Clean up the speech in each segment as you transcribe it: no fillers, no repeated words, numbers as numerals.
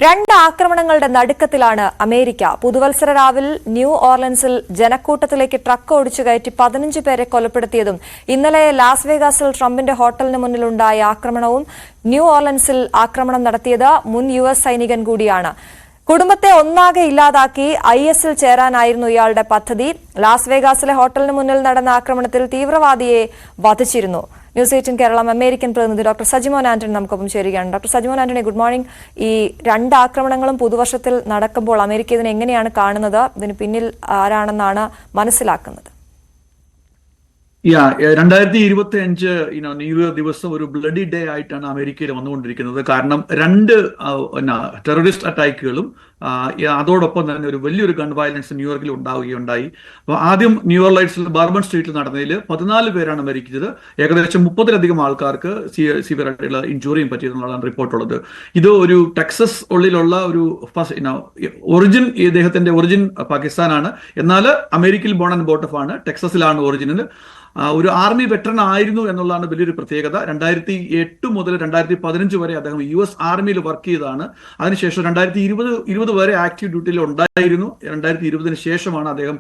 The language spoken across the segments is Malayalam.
രണ്ട് ആക്രമണങ്ങളുടെ നടുക്കത്തിലാണ് അമേരിക്ക. പുതുവത്സര രാവിൽ ന്യൂ ഓർലൻസിൽ ജനക്കൂട്ടത്തിലേക്ക് ട്രക്ക് ഓടിച്ചു കയറ്റി 15 പേരെ കൊലപ്പെടുത്തിയതും ഇന്നലെ ലാസ് വേഗാസിൽ ട്രംപിന്റെ ഹോട്ടലിന് മുന്നിലുണ്ടായ ആക്രമണവും ന്യൂ ഓർലൻസിൽ ആക്രമണം നടത്തിയത് മുൻ US സൈനികൻ കൂടിയാണ്. കുടുംബത്തെ ഒന്നാകെ ഇല്ലാതാക്കി ISൽ ചേരാനായിരുന്നു ഇയാളുടെ പദ്ധതി. ലാസ് വേഗാസിലെ ഹോട്ടലിന് മുന്നിൽ നടന്ന ആക്രമണത്തിൽ തീവ്രവാദിയെ വധിച്ചിരുന്നു. ന്യൂസ് 18 കേരളം അമേരിക്കൻ പ്രതിനിധി ഡോക്ടർ സജിമോൻ ആന്റണി നമുക്കൊപ്പം ചേരുകയാണ്. Doctor Sajimon Antony, good morning. ഈ രണ്ട് ആക്രമണങ്ങളും പുതുവർഷത്തിൽ നടക്കുമ്പോൾ അമേരിക്ക ഇതിനെ എങ്ങനെയാണ് കാണുന്നത്? ഇതിന് പിന്നിൽ ആരാണെന്നാണ് മനസ്സിലാക്കുന്നത്? 2025 ന്യൂ ഇയർ ദിവസം ഒരു ബ്ലഡി ഡേ ആയിട്ടാണ് അമേരിക്കയിൽ വന്നുകൊണ്ടിരിക്കുന്നത്. കാരണം രണ്ട് ടെററിസ്റ്റ് അറ്റാക്കുകളും അതോടൊപ്പം തന്നെ ഒരു വലിയൊരു ഗൺ വയലൻസ് ന്യൂയോർക്കിൽ ഉണ്ടാവുകയുണ്ടായി. അപ്പോൾ ആദ്യം ന്യൂ ഓർലൈൻസിൽ ബാർബൺ സ്ട്രീറ്റിൽ നടന്നതിൽ 14 പേരാണ് മരിച്ചത്. ഏകദേശം 30-ലധികം ആൾക്കാർക്ക് സിവിയറായിട്ടുള്ള ഇഞ്ചുറിയും പറ്റിയെന്നുള്ളതാണ് റിപ്പോർട്ടുള്ളത്. ഇത് ഒരു ടെക്സസ് ഉള്ളിലുള്ള ഒരു ഒറിജിൻ, ഇദ്ദേഹത്തിന്റെ ഒറിജിൻ പാകിസ്ഥാനാണ്, എന്നാൽ അമേരിക്കയിൽ ബോൺ ആൻഡ് ബോട്ട് ഓഫ് ആണ്, ടെക്സസിലാണ് ഒറിജിനൽ. ഒരു ആർമി വെറ്ററൻ ആയിരുന്നു എന്നുള്ളതാണ് വലിയൊരു പ്രത്യേകത. 2008 മുതൽ 2015 വരെ അദ്ദേഹം US ആർമിയിൽ വർക്ക് ചെയ്തതാണ്. അതിനുശേഷം 2020 വരെ ആക്റ്റീവ് ഡ്യൂട്ടിയിൽ ഉണ്ടായിരുന്നു. 2020 ശേഷമാണ് അദ്ദേഹം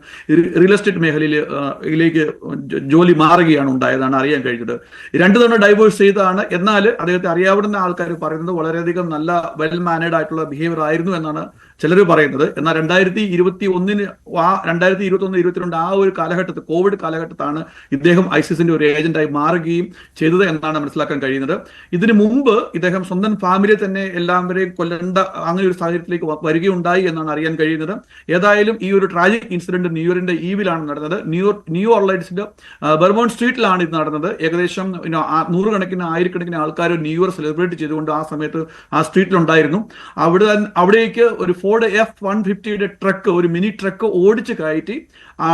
റിയൽ എസ്റ്റേറ്റ് മേഖലയിലേക്ക് ജോലി മാറുകയാണ് ഉണ്ടായതാണ് അറിയാൻ കഴിഞ്ഞത്. 2 തവണ ഡൈവേഴ്സ് ചെയ്തതാണ്. എന്നാൽ അദ്ദേഹത്തെ അറിയാവുന്ന ആൾക്കാർ പറയുന്നത് വളരെയധികം നല്ല വെൽ മാനേഡ് ആയിട്ടുള്ള ബിഹേവിയർ ആയിരുന്നു എന്നാണ് ചിലർ പറയുന്നത്. എന്നാൽ 2021 2022 ആ ഒരു കാലഘട്ടത്തിൽ, കോവിഡ് കാലഘട്ടത്താണ് ഇദ്ദേഹം ISISന്റെ ഒരു ഏജന്റായി മാറുകയും ചെയ്തത് എന്നാണ് മനസ്സിലാക്കാൻ കഴിയുന്നത്. ഇതിനു മുമ്പ് ഇദ്ദേഹം സ്വന്തം ഫാമിലിയെ തന്നെ എല്ലാവരെയും കൊല്ലേണ്ട അങ്ങനെ ഒരു സാഹചര്യത്തിലേക്ക് വരികയുണ്ടായി എന്നാണ് അറിയാൻ കഴിയുന്നത്. ഏതായാലും ഈ ഒരു ട്രാജിക് ഇൻസിഡന്റ് ന്യൂ ഇയറിന്റെ ഈവിലാണ് നടന്നത്. ന്യൂ ഓർലൈൻസിന്റെ ബർബോൺ സ്ട്രീറ്റിലാണ് ഇത് നടന്നത്. ഏകദേശം 100 കണക്കിന് 1000 ആൾക്കാർ ന്യൂ ഇയർ സെലിബ്രേറ്റ് ചെയ്തുകൊണ്ട് ആ സമയത്ത് ആ സ്ട്രീറ്റിലുണ്ടായിരുന്നു. അവിടേക്ക് ഒരു Ford F-150 ട്രക്ക്, ഒരു മിനി ട്രക്ക് ഓടിച്ചു കയറ്റി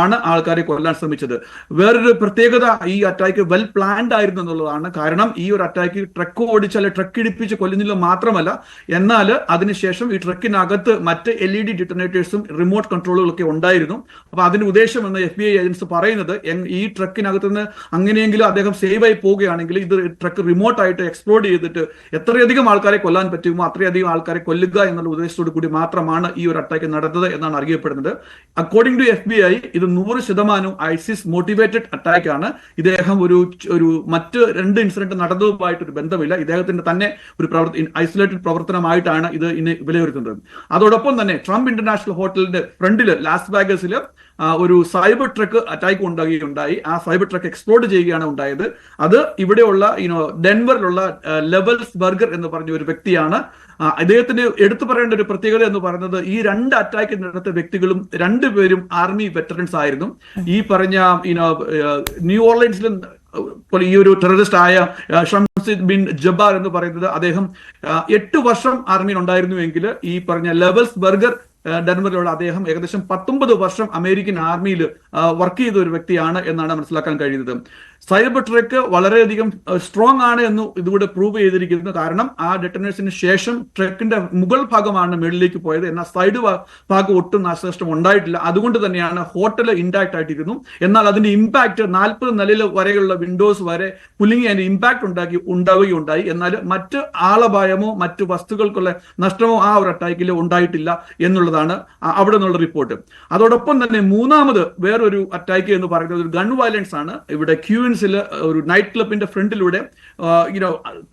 ആണ് ആൾക്കാരെ കൊല്ലാൻ ശ്രമിച്ചത്. വേറൊരു പ്രത്യേകത, ഈ അറ്റാക്ക് വെൽ പ്ലാൻഡ് ആയിരുന്നു എന്നുള്ളതാണ്. കാരണം ഈ ഒരു അറ്റാക്ക് ട്രക്ക് ഓടിച്ചാൽ ട്രക്ക് ഇടിപ്പിച്ച് കൊല്ലുന്നില്ല മാത്രമല്ല, എന്നാൽ അതിനുശേഷം ഈ ട്രക്കിനകത്ത് മറ്റ് LED ഡിറ്റനേറ്റേഴ്സും റിമോട്ട് കൺട്രോളുകളൊക്കെ ഉണ്ടായിരുന്നു. അപ്പൊ അതിന്റെ ഉദ്ദേശം എന്ന് FBI ഏജൻസ് പറയുന്നത്, ഈ ട്രക്കിനകത്ത് നിന്ന് അങ്ങനെയെങ്കിലും അദ്ദേഹം സേവ് ആയി പോവുകയാണെങ്കിൽ ഇത് ട്രക്ക് റിമോട്ടായിട്ട് എക്സ്പ്ലോഡ് ചെയ്തിട്ട് എത്രയധികം ആൾക്കാരെ കൊല്ലാൻ പറ്റുമോ അത്രയധികം ആൾക്കാരെ കൊല്ലുക എന്നുള്ള ഉദ്ദേശത്തോടു കൂടി മാത്രമാണ് ഈ ഒരു അറ്റാക്ക് നടന്നത് എന്നാണ് അറിയപ്പെടുന്നത്. അക്കോർഡിംഗ് ടു FBI ഇത് 100% ISIS മോട്ടിവേറ്റഡ് അറ്റാക്ക് ആണ്. ഇദ്ദേഹം ഒരു മറ്റ് 2 ഇൻസിഡന്റ് നടന്നതുമായിട്ടൊരു ബന്ധമില്ല. ഇദ്ദേഹത്തിന്റെ തന്നെ ഒരു ഐസൊലേറ്റഡ് പ്രവർത്തനമായിട്ടാണ് ഇത് ഇന്ന് വിലയിരുത്തുന്നത്. അതോടൊപ്പം തന്നെ ട്രംപ് ഇന്റർനാഷണൽ ഹോട്ടലിന്റെ ഫ്രണ്ടില് ലാസ് വേഗസിൽ ഒരു സൈബർ ട്രക്ക് അറ്റാക്ക് ഉണ്ടായി. ആ സൈബർ ട്രക്ക് എക്സ്പ്ലോഡ് ചെയ്യുകയാണ് ഉണ്ടായത്. അത് ഇവിടെയുള്ള ഡെൻവറിലുള്ള ലെവൽസ് ബർഗർ എന്ന് പറഞ്ഞ ഒരു വ്യക്തിയാണ്. അദ്ദേഹത്തിന് എടുത്തു പറയേണ്ട ഒരു പ്രത്യേകത എന്ന് പറയുന്നത്, ഈ 2 അറ്റാക്ക് നടത്തിയ വ്യക്തികളും 2 പേരും ആർമി വെറ്ററൻസ് ആയിരുന്നു. ഈ പറഞ്ഞ ന്യൂ ഓർലൈൻസിലും ഈ ഒരു ടെററിസ്റ്റ് ആയ ഷംസിദ് ബിൻ ജബ്ബാർ എന്ന് പറയുന്നത്, അദ്ദേഹം 8 വർഷം ആർമിയിൽ ഉണ്ടായിരുന്നുവെങ്കിൽ ഈ പറഞ്ഞ ലെവൽസ് ബർഗർ ഡെൻവറിലുള്ള അദ്ദേഹം ഏകദേശം 19 വർഷം അമേരിക്കൻ ആർമിയിൽ വർക്ക് ചെയ്ത ഒരു വ്യക്തിയാണ് എന്നാണ് മനസ്സിലാക്കാൻ കഴിയുന്നത്. സൈബർ ട്രക്ക് വളരെയധികം സ്ട്രോങ് ആണ് എന്ന് ഇതുകൂടെ പ്രൂവ് ചെയ്തിരിക്കുന്നു. കാരണം ആ ഡെറ്റനേഷന് ശേഷം ട്രക്കിന്റെ മുകൾ ഭാഗമാണ് മുകളിലേക്ക് പോയത്, എന്നാൽ സൈഡ് ഭാഗം ഒട്ടും നാശനഷ്ടം ഉണ്ടായിട്ടില്ല. അതുകൊണ്ട് തന്നെയാണ് ഹോട്ടൽ ഇൻടാക്ട് ആയിട്ടിരുന്നു. എന്നാൽ അതിന്റെ ഇമ്പാക്ട് 40 നിലയിൽ വരെയുള്ള വിൻഡോസ് വരെ കുലുങ്ങി അതിന്റെ ഇമ്പാക്ട് ഉണ്ടാവുകയുണ്ടായി. എന്നാൽ മറ്റ് ആളപായമോ മറ്റു വസ്തുക്കൾക്കുള്ള നഷ്ടമോ ആ ഒരു അറ്റാക്കിൽ ഉണ്ടായിട്ടില്ല എന്നുള്ളതാണ് അവിടെ നിന്നുള്ള റിപ്പോർട്ട്. അതോടൊപ്പം തന്നെ മൂന്നാമത് വേറൊരു അറ്റാക്ക് എന്ന് പറയുന്നത് ഒരു ഗൺ വയലൻസ് ആണ്. ഇവിടെ ഒരു നൈറ്റ് ക്ലബിന്റെ ഫ്രണ്ടിലൂടെ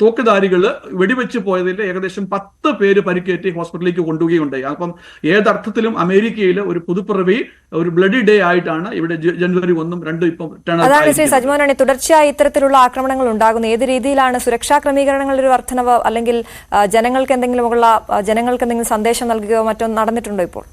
തോക്കുധാരികൾ വെടിവെച്ച് പോയതിൽ ഏകദേശം 10 പേര് പരിക്കേറ്റ് ഹോസ്പിറ്റലിലേക്ക് കൊണ്ടുപോവുകയുണ്ടായി. അപ്പം ഏതർത്ഥത്തിലും അമേരിക്കയിൽ ഒരു പുതുപ്പിറവി, ഒരു ബ്ലഡി ഡേ ആയിട്ടാണ് ഇവിടെ ജനുവരി 1, 2 ഇപ്പം. അതാണ് ശ്രീ സജിമോനാണ്, തുടർച്ചയായി ഇത്തരത്തിലുള്ള ആക്രമണങ്ങൾ ഉണ്ടാകുന്നത്. ഏത് രീതിയിലാണ് സുരക്ഷാ ക്രമീകരണങ്ങളുടെ ഒരു വർധനവ്, അല്ലെങ്കിൽ ജനങ്ങൾക്ക് എന്തെങ്കിലും സന്ദേശം നൽകുകയോ മറ്റോ നടന്നിട്ടുണ്ടോ ഇപ്പോൾ?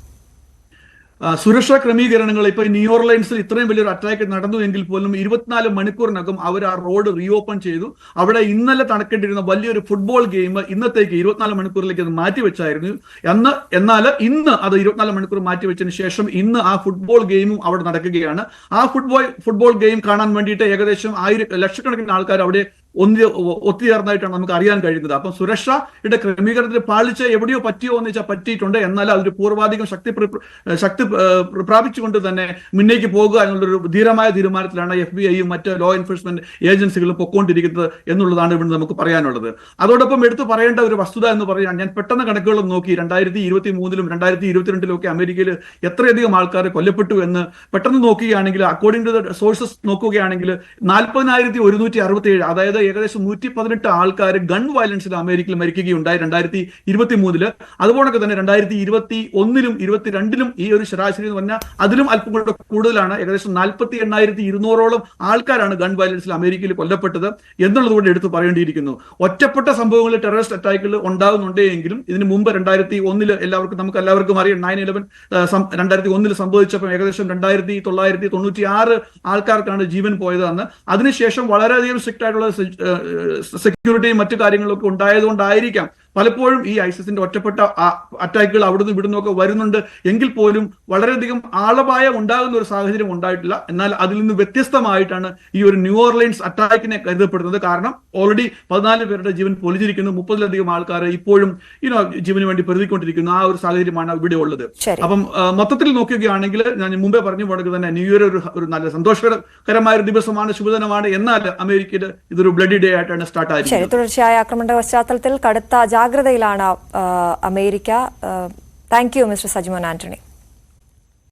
സുരക്ഷാ ക്രമീകരണങ്ങൾ ഇപ്പൊ ന്യൂ ഓർലൈൻസിൽ ഇത്രയും വലിയൊരു അറ്റാക്ക് നടന്നു എങ്കിൽ പോലും 24 മണിക്കൂറിനകം അവർ ആ റോഡ് റീഓപ്പൺ ചെയ്തു. അവിടെ ഇന്നലെ നടക്കേണ്ടിരുന്ന വലിയൊരു ഫുട്ബോൾ ഗെയിം ഇന്നത്തേക്ക് 24 മണിക്കൂറിലേക്ക് അത് മാറ്റിവെച്ചായിരുന്നു. എന്നാൽ ഇന്ന് അത് 24 മണിക്കൂർ മാറ്റിവെച്ചതിന് ശേഷം ഇന്ന് ആ ഫുട്ബോൾ ഗെയിമും അവിടെ നടക്കുകയാണ്. ആ ഫുട്ബോൾ ഗെയിം കാണാൻ വേണ്ടിയിട്ട് ഏകദേശം ലക്ഷക്കണക്കിന് ആൾക്കാർ അവിടെ ഒത്തുചേർന്നായിട്ടാണ് നമുക്ക് അറിയാൻ കഴിയുന്നത്. അപ്പം സുരക്ഷയുടെ ക്രമീകരണത്തിന് പാളിച്ച എവിടെയോ പറ്റിയോ എന്ന് വെച്ചാൽ പറ്റിയിട്ടുണ്ട്. എന്നാൽ അതൊരു പൂർവാധികം ശക്തി പ്രാപിച്ചുകൊണ്ട് തന്നെ മുന്നേക്ക് പോകുക എന്നുള്ളൊരു ധീരമായ തീരുമാനത്തിലാണ് FBI-യും മറ്റ് ലോ എൻഫോഴ്സ്മെന്റ് ഏജൻസികളും പൊക്കോണ്ടിരിക്കുന്നത് എന്നുള്ളതാണ് ഇവിടെ നമുക്ക് പറയാനുള്ളത്. അതോടൊപ്പം എടുത്തു പറയേണ്ട ഒരു വസ്തുത എന്ന് പറയാൻ ഞാൻ പെട്ടെന്ന് കണക്കുകളും നോക്കി 2023-ലും 2022-ലും ഒക്കെ അമേരിക്കയിൽ എത്രയധികം ആൾക്കാർ കൊല്ലപ്പെട്ടു എന്ന് പെട്ടെന്ന് നോക്കുകയാണെങ്കിൽ അക്കോർഡിംഗ് ടു ദ സോഴ്സസ് നോക്കുകയാണെങ്കിൽ 40,167, അതായത് ഏകദേശം 118 ആൾക്കാർ ഗൺ വയലൻസിൽ അമേരിക്കയിൽ മരിക്കുകയുണ്ടായി 2023-ല്. അതുപോലൊക്കെ തന്നെ 2021-ലും 2022-ലും ഈ ഒരു ശരാശരി എന്ന് പറഞ്ഞാൽ അതിലും അല്പം കൂടെ കൂടുതലാണ്. ഏകദേശം 48,200-ഓളം ആൾക്കാരാണ് ഗൺ വയലൻസിൽ അമേരിക്കയിൽ കൊല്ലപ്പെട്ടത് എന്നുള്ളത് കൊണ്ട് എടുത്തു പറയേണ്ടിയിരിക്കുന്നു. ഒറ്റപ്പെട്ട സംഭവങ്ങളിൽ ടെററിസ്റ്റ് അറ്റാക്കുകൾ ഉണ്ടാകുന്നുണ്ടെങ്കിലും ഇതിന് മുമ്പ് 2001 നമുക്ക് എല്ലാവർക്കും അറിയാം 9/11 2001 സംഭവിച്ചപ്പോൾ ഏകദേശം 2,996 ആൾക്കാർക്കാണ് ജീവൻ പോയതെന്ന്. അതിനുശേഷം വളരെയധികം സ്ട്രിക്റ്റ് ആയിട്ടുള്ള സെക്യൂരിറ്റിയും മറ്റു കാര്യങ്ങളൊക്കെ ഉണ്ടായതുകൊണ്ടായിരിക്കാം പലപ്പോഴും ഈ ഐസിസിന്റെ ഒറ്റപ്പെട്ട അറ്റാക്കുകൾ അവിടുന്ന് ഇവിടുന്നൊക്കെ വരുന്നുണ്ട് എങ്കിൽ പോലും വളരെയധികം ആളപായം ഉണ്ടാകുന്ന ഒരു സാഹചര്യം ഉണ്ടായിട്ടില്ല. എന്നാൽ അതിൽ നിന്ന് വ്യത്യസ്തമായിട്ടാണ് ഈ ഒരു ന്യൂ ഓർലൈൻസ് അറ്റാക്കിനെ കരുതപ്പെടുന്നത്. കാരണം ഓൾറെഡി 14 പേരുടെ ജീവൻ പൊലിഞ്ഞിരിക്കുന്നു, 30-ലധികം ആൾക്കാർ ഇപ്പോഴും ജീവന് വേണ്ടി പൊരുതിക്കൊണ്ടിരിക്കുന്നു. ആ ഒരു സാഹചര്യമാണ് ഇവിടെ ഉള്ളത്. അപ്പം മൊത്തത്തിൽ നോക്കുകയാണെങ്കിൽ ഞാൻ മുമ്പേ പറഞ്ഞു പോണെങ്കിൽ തന്നെ ന്യൂ ഇയർ ഒരു നല്ല സന്തോഷകരമായ ഒരു ദിവസമാണ്, ശുഭദിനമാണ്. എന്നാൽ അമേരിക്കയിൽ ഇതൊരു ബ്ലഡി ഡേ ആയിട്ടാണ് സ്റ്റാർട്ട് ആയിരിക്കുന്നത്. തുടർച്ചയായ ആക്രമണ പശ്ചാത്തലത്തിൽ കടുത്ത ജാഗ്രതയിലാണ് America. Thank you mister Sajimon Antony.